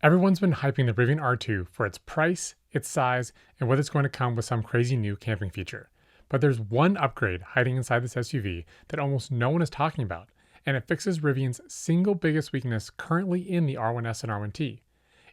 Everyone's been hyping the Rivian R2 for its price, its size, and whether it's going to come with some crazy new camping feature. But there's one upgrade hiding inside this SUV that almost no one is talking about, and it fixes Rivian's single biggest weakness currently in the R1S and R1T.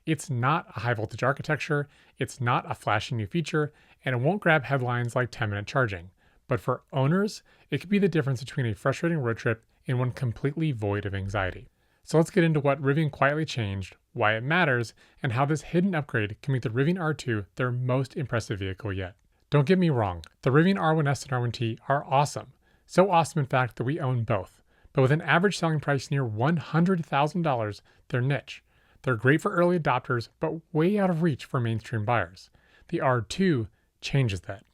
It's not a high voltage architecture, it's not a flashy new feature, and it won't grab headlines like 10-minute charging. But for owners, it could be the difference between a frustrating road trip and one completely void of anxiety. So let's get into what Rivian quietly changed, why it matters, and how this hidden upgrade can make the Rivian R2 their most impressive vehicle yet. Don't get me wrong, the Rivian R1S and R1T are awesome. So awesome in fact that we own both. But with an average selling price near $100,000, they're niche. They're great for early adopters, but way out of reach for mainstream buyers. The R2 changes that.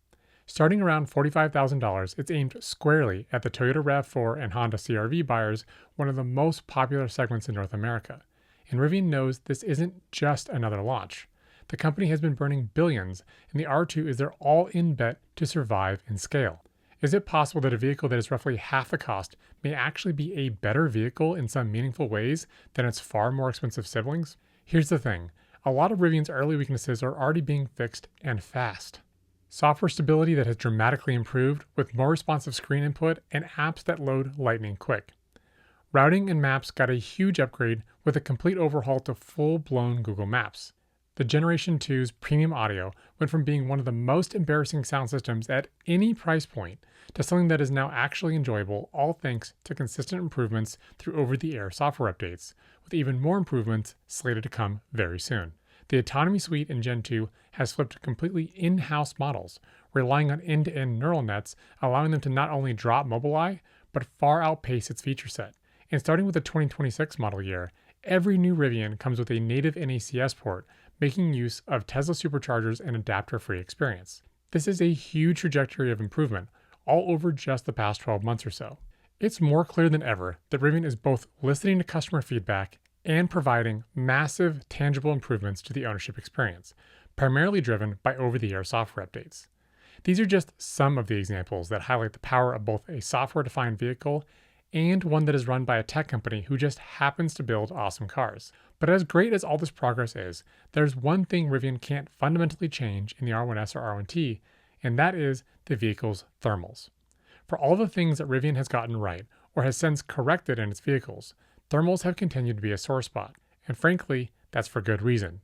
Starting around $45,000, it's aimed squarely at the Toyota RAV4 and Honda CR-V buyers, one of the most popular segments in North America. And Rivian knows this isn't just another launch. The company has been burning billions, and the R2 is their all-in bet to survive and scale. Is it possible that a vehicle that is roughly half the cost may actually be a better vehicle in some meaningful ways than its far more expensive siblings? Here's the thing, a lot of Rivian's early weaknesses are already being fixed and fast. Software stability that has dramatically improved with more responsive screen input and apps that load lightning quick. Routing and maps got a huge upgrade with a complete overhaul to full-blown Google Maps. The Generation 2's premium audio went from being one of the most embarrassing sound systems at any price point to something that is now actually enjoyable, all thanks to consistent improvements through over-the-air software updates, with even more improvements slated to come very soon. The Autonomy Suite in Gen 2 has flipped to completely in-house models, relying on end-to-end neural nets, allowing them to not only drop Mobileye, but far outpace its feature set. And starting with the 2026 model year, every new Rivian comes with a native NACS port, making use of Tesla superchargers and adapter-free experience. This is a huge trajectory of improvement, all over just the past 12 months or so. It's more clear than ever that Rivian is both listening to customer feedback and providing massive, tangible improvements to the ownership experience, primarily driven by over-the-air software updates. These are just some of the examples that highlight the power of both a software-defined vehicle and one that is run by a tech company who just happens to build awesome cars. But as great as all this progress is, there's one thing Rivian can't fundamentally change in the R1S or R1T, and that is the vehicle's thermals. For all the things that Rivian has gotten right, or has since corrected in its vehicles, thermals have continued to be a sore spot, and frankly, that's for good reason.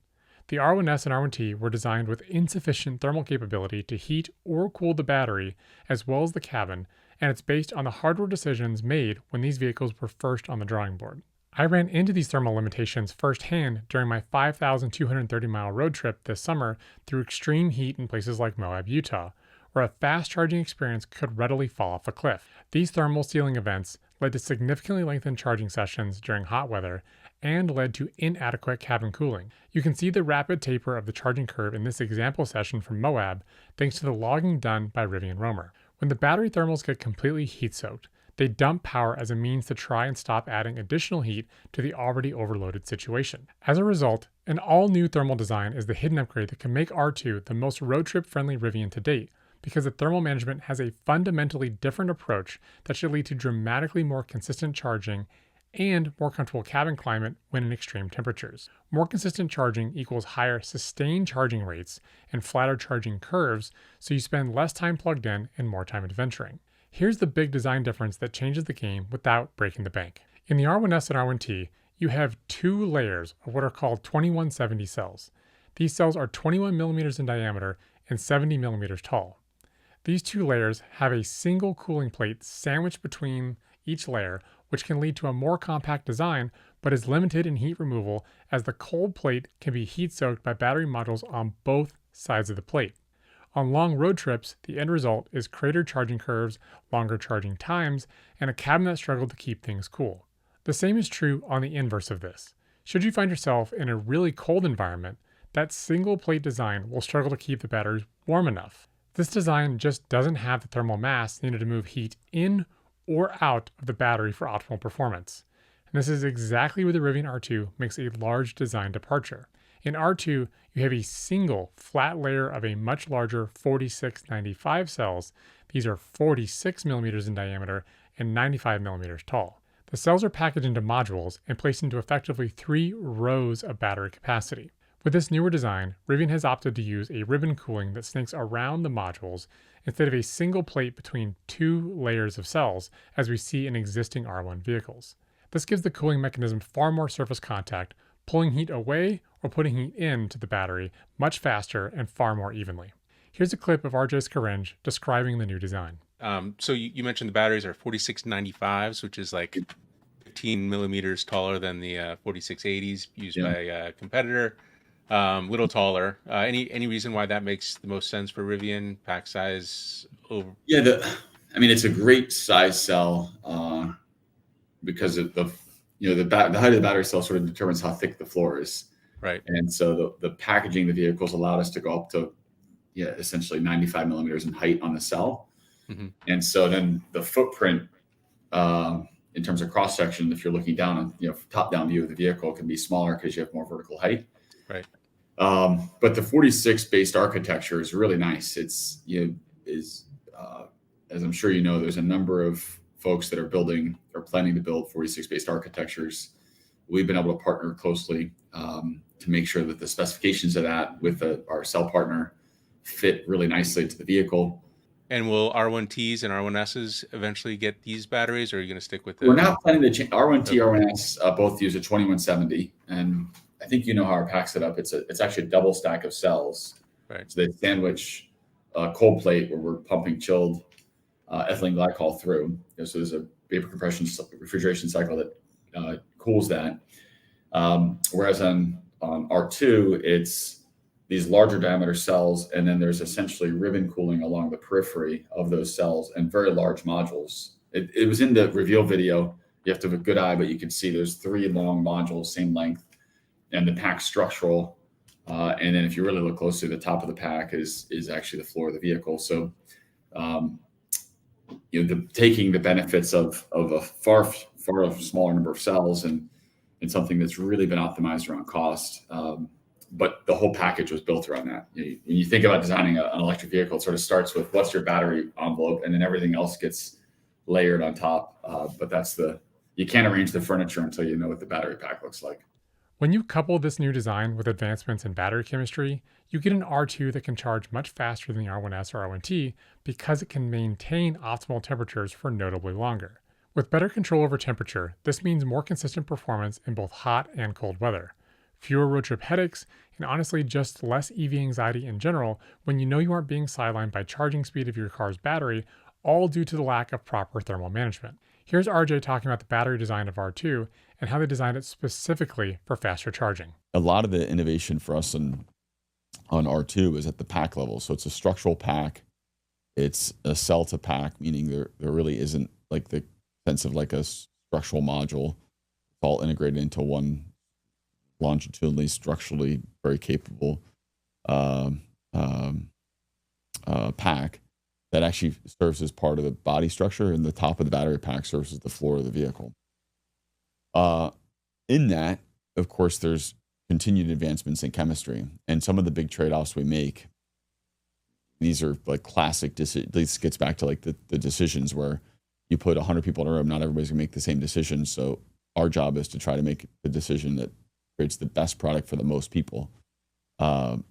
The R1S and R1T were designed with insufficient thermal capability to heat or cool the battery as well as the cabin, and it's based on the hardware decisions made when these vehicles were first on the drawing board. I ran into these thermal limitations firsthand during my 5,230-mile road trip this summer through extreme heat in places like Moab, Utah, where a fast charging experience could readily fall off a cliff. These thermal sealing events led to significantly lengthened charging sessions during hot weather and led to inadequate cabin cooling. You can see the rapid taper of the charging curve in this example session from Moab thanks to the logging done by Rivian Roamer. When the battery thermals get completely heat-soaked, they dump power as a means to try and stop adding additional heat to the already overloaded situation. As a result, an all-new thermal design is the hidden upgrade that can make R2 the most road trip-friendly Rivian to date, because the thermal management has a fundamentally different approach that should lead to dramatically more consistent charging and more comfortable cabin climate when in extreme temperatures. More consistent charging equals higher sustained charging rates and flatter charging curves, so you spend less time plugged in and more time adventuring. Here's the big design difference that changes the game without breaking the bank. In the R1S and R1T, you have two layers of what are called 2170 cells. These cells are 21 millimeters in diameter and 70 millimeters tall. These two layers have a single cooling plate sandwiched between each layer, which can lead to a more compact design, but is limited in heat removal as the cold plate can be heat soaked by battery modules on both sides of the plate. On long road trips, the end result is cratered charging curves, longer charging times, and a cabin that struggled to keep things cool. The same is true on the inverse of this. Should you find yourself in a really cold environment, that single plate design will struggle to keep the batteries warm enough. This design just doesn't have the thermal mass needed to move heat in or out of the battery for optimal performance. And this is exactly where the Rivian R2 makes a large design departure. In R2, you have a single flat layer of a much larger 4695 cells. These are 46 millimeters in diameter and 95 millimeters tall. The The cells are packaged into modules and placed into effectively 3 rows of battery capacity. With this newer design, Rivian has opted to use a ribbon cooling that snakes around the modules instead of a single plate between 2 layers of cells as we see in existing R1 vehicles. This gives the cooling mechanism far more surface contact, pulling heat away or putting heat into the battery much faster and far more evenly. Here's a clip of RJ Scaringe describing the new design. So you mentioned the batteries are 4695s, which is like 15 millimeters taller than the 4680s used by a competitor. Little taller. Any reason why that makes the most sense for Rivian? Pack size over? Yeah, it's a great size cell because of the height of the battery cell sort of determines how thick the floor is. Right. And so the packaging of the vehicles allowed us to go up to essentially 95 millimeters in height on the cell. Mm-hmm. And so then the footprint in terms of cross section, if you're looking down on top down view of the vehicle, can be smaller because you have more vertical height. Right. But the 46 based architecture is really nice. It's as I'm sure you know, there's a number of folks that are building or planning to build 46 based architectures. We've been able to partner closely to make sure that the specifications of that with our cell partner fit really nicely into the vehicle. And will R1Ts and R1Ss eventually get these batteries, or are you going to stick with the? We're now planning to change. R1T, R1S both use a 2170, and I think you know how our pack's set up. It's actually a double stack of cells. Right. So they sandwich a cold plate where we're pumping chilled ethylene glycol through. So there's a vapor compression refrigeration cycle that cools that. Whereas on R2, it's these larger diameter cells, and then there's essentially ribbon cooling along the periphery of those cells and very large modules. It was in the reveal video. You have to have a good eye, but you can see there's 3 long modules, same length, and the pack structural. And then if you really look closely, the top of the pack is actually the floor of the vehicle. So, taking the benefits of a far smaller number of cells and something that's really been optimized around cost. But the whole package was built around that. When you think about designing an electric vehicle, it sort of starts with what's your battery envelope, and then everything else gets layered on top. But you can't arrange the furniture until you know what the battery pack looks like. When you couple this new design with advancements in battery chemistry, you get an R2 that can charge much faster than the R1S or R1T because it can maintain optimal temperatures for notably longer. With better control over temperature, this means more consistent performance in both hot and cold weather, fewer road trip headaches, and honestly just less EV anxiety in general when you know you aren't being sidelined by charging speed of your car's battery, all due to the lack of proper thermal management. Here's RJ talking about the battery design of R2 and how they designed it specifically for faster charging. A lot of the innovation for us on R2 is at the pack level. So it's a structural pack. It's a cell to pack, meaning there really isn't like the sense of like a structural module. It's all integrated into one longitudinally, structurally very capable pack that actually serves as part of the body structure, and the top of the battery pack serves as the floor of the vehicle. In that, of course, there's continued advancements in chemistry, and some of the big trade-offs we make, these are like classic, this gets back to like the decisions where you put 100 people in a room, not everybody's gonna make the same decision. So our job is to try to make the decision that creates the best product for the most people. And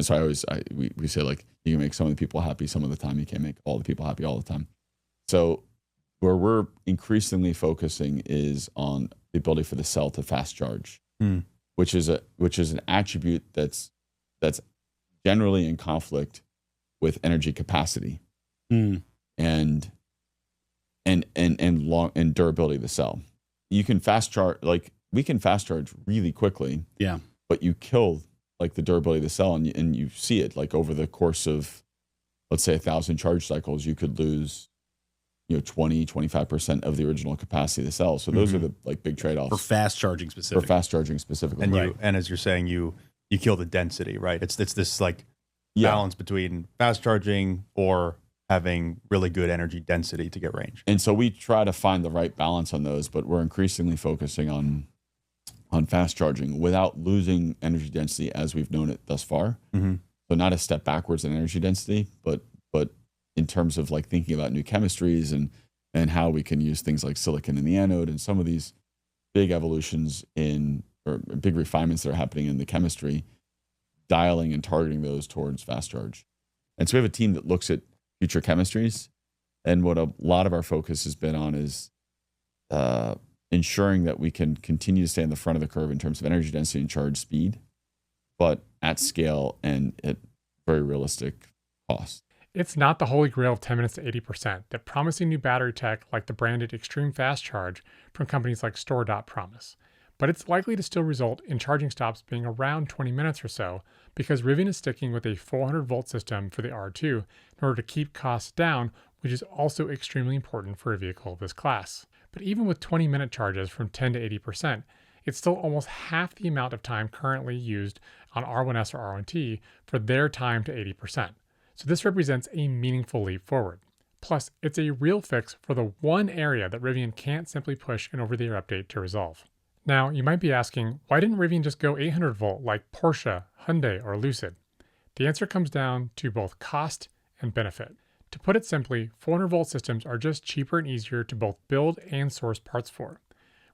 so we say like, you can make some of the people happy some of the time, you can't make all the people happy all the time. So where we're increasingly focusing is on the ability for the cell to fast charge, which is an attribute that's generally in conflict with energy capacity and durability of the cell. You can fast charge, like we can fast charge really quickly, but you kill like the durability of the cell, and you see it like over the course of, let's say 1,000 charge cycles, you could lose 20-25% of the original capacity of the cell. So those are the like big trade-offs for fast charging specifically. And and as you're saying, you kill the density, right? It's this like balance between fast charging or having really good energy density to get range. And so we try to find the right balance on those, but we're increasingly focusing on fast charging without losing energy density as we've known it thus far. So not a step backwards in energy density, but in terms of like thinking about new chemistries and and how we can use things like silicon in the anode and some of these big evolutions or big refinements that are happening in the chemistry, dialing and targeting those towards fast charge. And so we have a team that looks at future chemistries. And what a lot of our focus has been on is ensuring that we can continue to stay on the front of the curve in terms of energy density and charge speed, but at scale and at very realistic cost. It's not the holy grail of 10 minutes to 80% that promising new battery tech like the branded Extreme Fast Charge from companies like Store promise, but it's likely to still result in charging stops being around 20 minutes or so because Rivian is sticking with a 400 volt system for the R2 in order to keep costs down, which is also extremely important for a vehicle of this class. But even with 20-minute charges from 10 to 80%, it's still almost half the amount of time currently used on R1S or R1T for their time to 80%. So this represents a meaningful leap forward. Plus, it's a real fix for the one area that Rivian can't simply push an over-the-air update to resolve. Now, you might be asking, why didn't Rivian just go 800 volt like Porsche, Hyundai, or Lucid? The answer comes down to both cost and benefit. To put it simply, 400 volt systems are just cheaper and easier to both build and source parts for.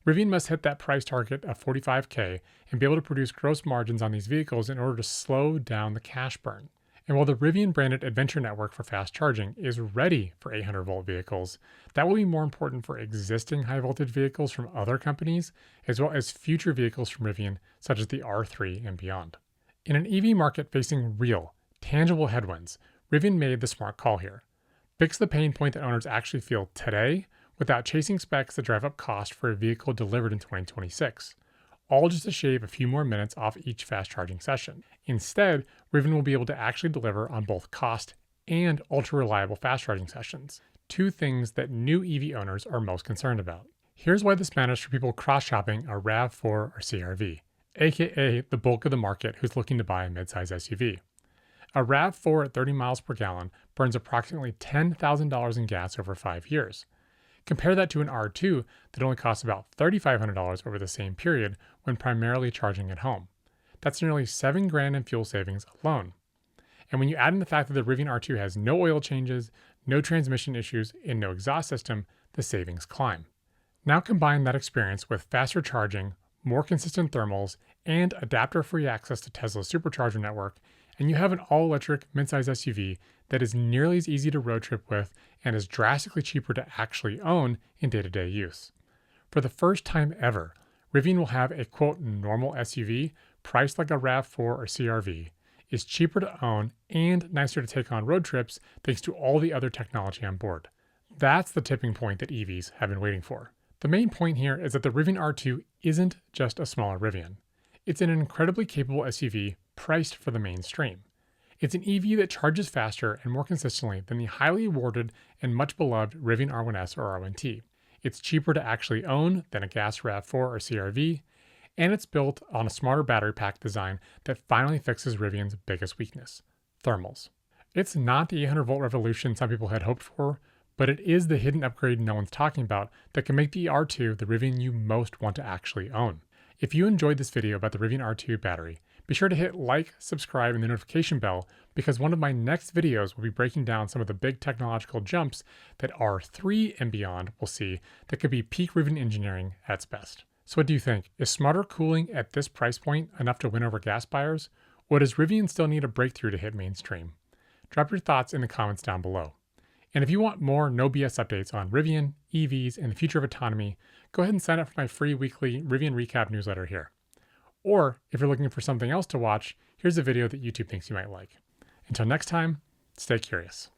Rivian must hit that price target of $45,000 and be able to produce gross margins on these vehicles in order to slow down the cash burn. And while the Rivian branded Adventure Network for fast charging is ready for 800 volt vehicles, that will be more important for existing high voltage vehicles from other companies, as well as future vehicles from Rivian, such as the R3 and beyond. In an EV market facing real, tangible headwinds, Rivian made the smart call here. Fix the pain point that owners actually feel today without chasing specs that drive up cost for a vehicle delivered in 2026, all just to shave a few more minutes off each fast charging session. Instead, Rivian will be able to actually deliver on both cost and ultra-reliable fast charging sessions, two things that new EV owners are most concerned about. Here's why this matters for people cross-shopping a RAV4 or CR-V, aka the bulk of the market who's looking to buy a midsize SUV. A RAV4 at 30 miles per gallon burns approximately $10,000 in gas over 5 years. Compare that to an R2 that only costs about $3,500 over the same period when primarily charging at home. That's nearly $7,000 in fuel savings alone. And when you add in the fact that the Rivian R2 has no oil changes, no transmission issues, and no exhaust system, the savings climb. Now combine that experience with faster charging, more consistent thermals, and adapter-free access to Tesla's supercharger network, and you have an all-electric midsize SUV that is nearly as easy to road trip with and is drastically cheaper to actually own in day-to-day use. For the first time ever, Rivian will have a quote normal SUV priced like a RAV4 or CR-V, is cheaper to own and nicer to take on road trips thanks to all the other technology on board. That's the tipping point that EVs have been waiting for. The main point here is that the Rivian R2 isn't just a smaller Rivian. It's an incredibly capable SUV priced for the mainstream. It's an EV that charges faster and more consistently than the highly awarded and much beloved Rivian R1S or R1T. It's cheaper to actually own than a gas RAV4 or CR-V, and it's built on a smarter battery pack design that finally fixes Rivian's biggest weakness, thermals. It's not the 800 volt revolution some people had hoped for, but it is the hidden upgrade no one's talking about that can make the R2 the Rivian you most want to actually own. If you enjoyed this video about the Rivian R2 battery, be sure to hit like, subscribe, and the notification bell because one of my next videos will be breaking down some of the big technological jumps that R3 and beyond will see that could be peak Rivian engineering at its best. So what do you think? Is smarter cooling at this price point enough to win over gas buyers? Or does Rivian still need a breakthrough to hit mainstream? Drop your thoughts in the comments down below. And if you want more no BS updates on Rivian, EVs, and the future of autonomy, go ahead and sign up for my free weekly Rivian Recap newsletter here. Or if you're looking for something else to watch, here's a video that YouTube thinks you might like. Until next time, stay curious.